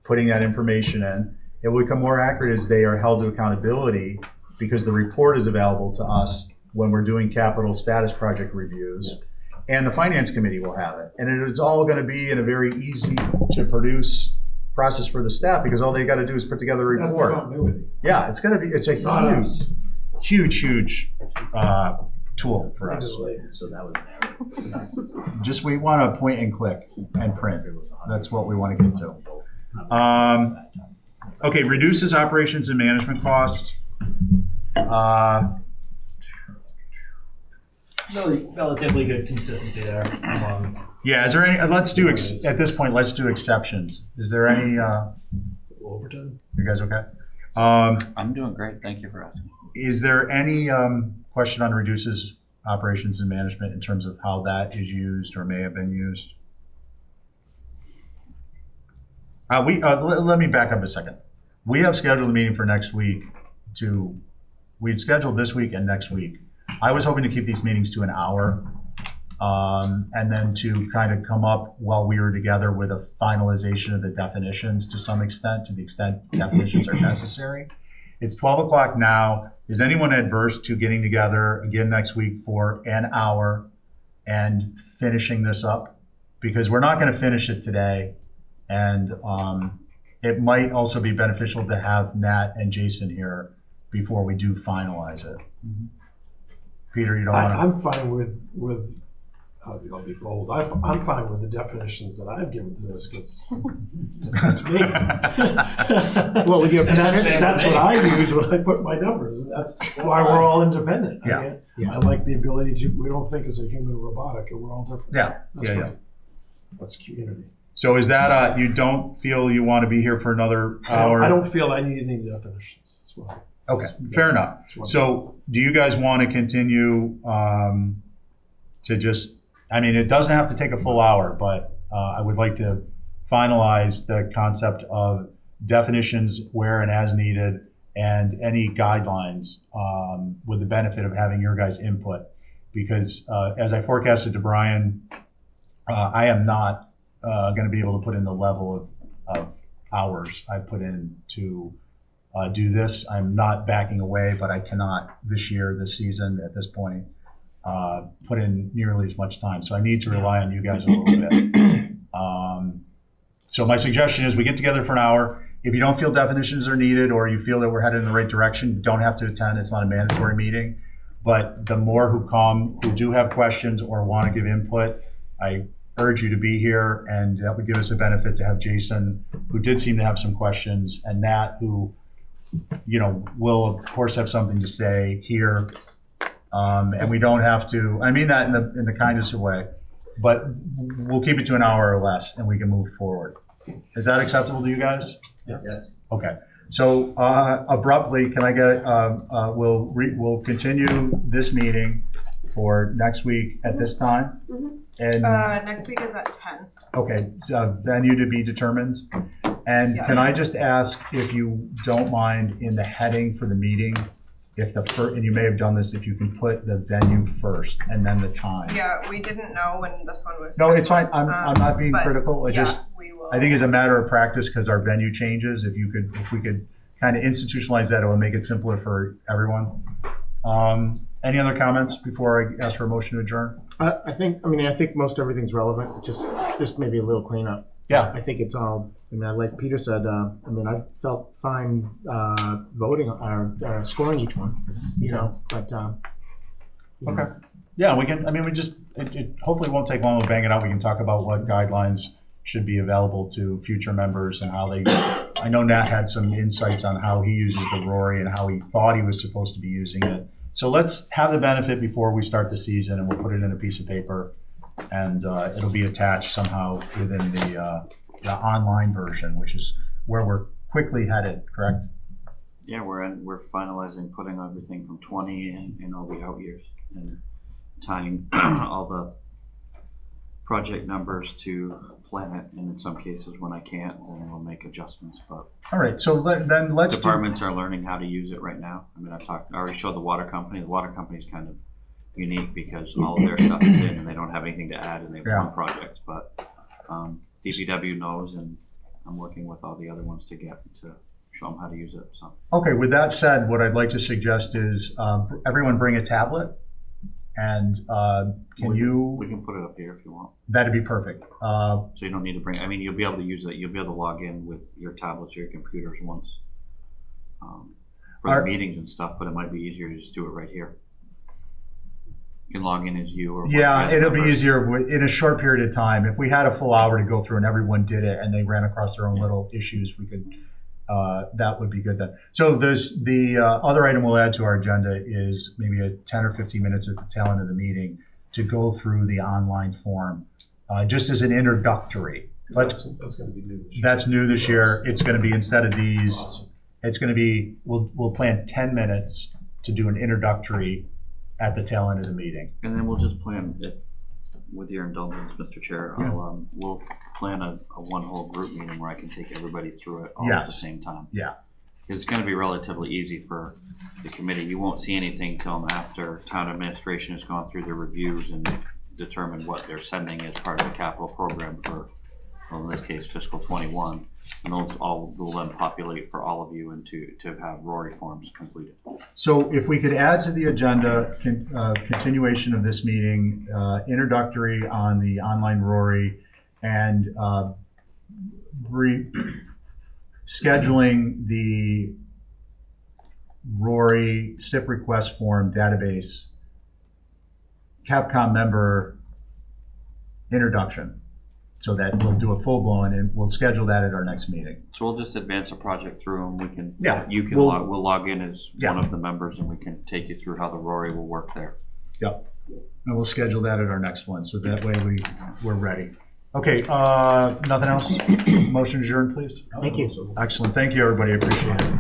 A: putting that information in. It will become more accurate as they are held to accountability because the report is available to us when we're doing capital status project reviews. And the finance committee will have it. And it's all going to be in a very easy to produce process for the staff because all they got to do is put together a
I: That's the
A: report.
I: continuity.
A: Yeah, it's a
I: Not
A: huge.
I: us.
A: huge tool for us.
E: So that was.
A: Just we want to point and click and print. That's what we want to get to. Okay, reduces operations and management costs.
D: Relatively good consistency there among.
A: Yeah, is there any? Let's do at this point. Let's do exceptions. Is there any?
I: Overtime?
A: You guys okay?
G: I'm doing great. Thank you for asking.
A: Is there any question on reduces operations and management in terms of how that is used or may have been used? Let me back up a second. We have scheduled a meeting for next week we'd scheduled this week and next week. I was hoping to keep these meetings to an hour, and then to kind of come up while we were together with a finalization of the definitions to some extent, to the extent definitions are necessary. It's 12 o'clock now. Is anyone adverse to getting together again next week for an hour and finishing this up? Because we're not going to finish it today, and it might also be beneficial to have Nat and Jason here before we do finalize it. Peter, you don't want to?
I: I'm fine with I'll be bold. I'm fine with the definitions that I've given to this because that's me.
F: Well, with your
I: That's what I use when I put my numbers. And that's why we're all independent.
A: Yeah.
I: I mean, I like the ability to. We don't think as a human robotic, and we're all different.
A: Yeah.
I: That's
A: Yeah.
I: great. That's community.
A: So is that you don't feel you want to be here for another hour?
I: I don't feel I need any definitions as well.
A: Okay, fair enough. So do you guys want to continue to just, I mean, it doesn't have to take a full hour, but I would like to finalize the concept of definitions where and as needed and any guidelines with the benefit of having your guys' input. Because as I forecasted to Brian, I am not going to be able to put in the level of hours I put in to do this. I'm not backing away, but I cannot this season, at this point, put in nearly as much time. So I need to rely on you guys a little bit. So my suggestion is we get together for an hour. If you don't feel definitions are needed or you feel that we're headed in the right direction, you don't have to attend. It's not a mandatory meeting. But the more who come, who do have questions or want to give input, I urge you to be here, and that would give us a benefit to have Jason, who did seem to have some questions, and Nat, who, you know, will of course have something to say here. And we don't have to, I mean that in the kindest of way, but we'll keep it to an hour or less and we can move forward. Is that acceptable to you guys?
E: Yes.
A: Okay. So abruptly, can I get, we'll continue this meeting for next week at this time? And
C: Next week is at 10.
A: okay, so venue to be determined. And
C: Yes.
A: can I just ask, if you don't mind, in the heading for the meeting, if the first, and you may have done this, if you can put the venue first and then the time.
C: Yeah, we didn't know when this one was.
A: No, it's fine.
C: scheduled,
A: I'm not being
C: but
A: critical. I
C: yeah,
A: just,
C: we will.
A: I think as a matter of practice, because our venue changes, if we could kind of institutionalize that, it will make it simpler for everyone. Any other comments before I ask for a motion to adjourn?
F: I think most everything's relevant. Just maybe a little cleanup.
A: Yeah.
F: I think it's all. I mean, like Peter said. I felt fine voting or scoring each one. You know, but.
A: Okay. Yeah, we can. I mean, it hopefully won't take long to bang it out. We can talk about what guidelines should be available to future members and how they. I know Nat had some insights on how he uses the Rory and how he thought he was supposed to be using it. So let's have the benefit before we start the season, and we'll put it in a piece of paper, and it'll be attached somehow within the online version, which is where we're quickly headed. Correct?
G: Yeah, we're finalizing putting everything from 20 in all the out years and tying all the project numbers to plan it. And in some cases, when I can't, then we'll make adjustments. But
A: All right. So then let's do.
G: departments are learning how to use it right now. I mean, I already showed the water company. The water company is kind of unique because all of their stuff is in and they don't have anything to add and they have
A: Yeah.
G: one project. But DPW knows, and I'm working with all the other ones to show them how to use it. So.
A: Okay, with that said, what I'd like to suggest is everyone bring a tablet, and
G: We can put it up here if you want.
A: that'd be perfect.
G: So you don't need to bring, I mean, you'll be able to use it. You'll be able to log in with your tablets or your computers once. For for
A: Our-
G: the meetings and stuff, but it might be easier to just do it right here. You can log in as you or. one of
A: Yeah,
G: the
A: it'll be
G: members.
A: easier in a short period of time. If we had a full hour to go through and everyone did it and they ran across their own little issues, we could, that would be good then. So the other item we'll add to our agenda is maybe a 10 or 15 minutes at the tail end of the meeting to go through the online form, just as an introductory.
I: 'Cause that's gonna be new this year.
A: That's new this year. It's going to be, instead of these,
I: Awesome.
A: it's going to be, we'll plan 10 minutes to do an introductory at the tail end of the meeting.
G: And then we'll just plan, if, with your indulgence, Mr. Chair, we'll plan a one whole group meeting where I can take everybody through it all at the
A: Yes.
G: same time.
A: Yeah.
G: It's gonna be relatively easy for the committee. You won't see anything till after town administration has gone through their reviews and determined what they're sending as part of the capital program for, well, in this case, fiscal 21. And those all will then populate for all of you and to have Rory forms completed.
A: So if we could add to the agenda, continuation of this meeting, introductory on the online Rory, and scheduling the Rory SIP request form database Capcom member introduction, so that we'll do a full blown, and we'll schedule that at our next meeting.
G: So we'll just advance the project through and we can,
A: Yeah,
G: you can,
A: we'll-
G: we'll log in as
A: Yeah.
G: one of the members and we can take you through how the Rory will work there.
A: Yep. And we'll schedule that at our next one, so that way we're ready. Okay, nothing else? Motion adjourned, please.
F: Thank you.
A: Excellent. Thank you, everybody. I appreciate it.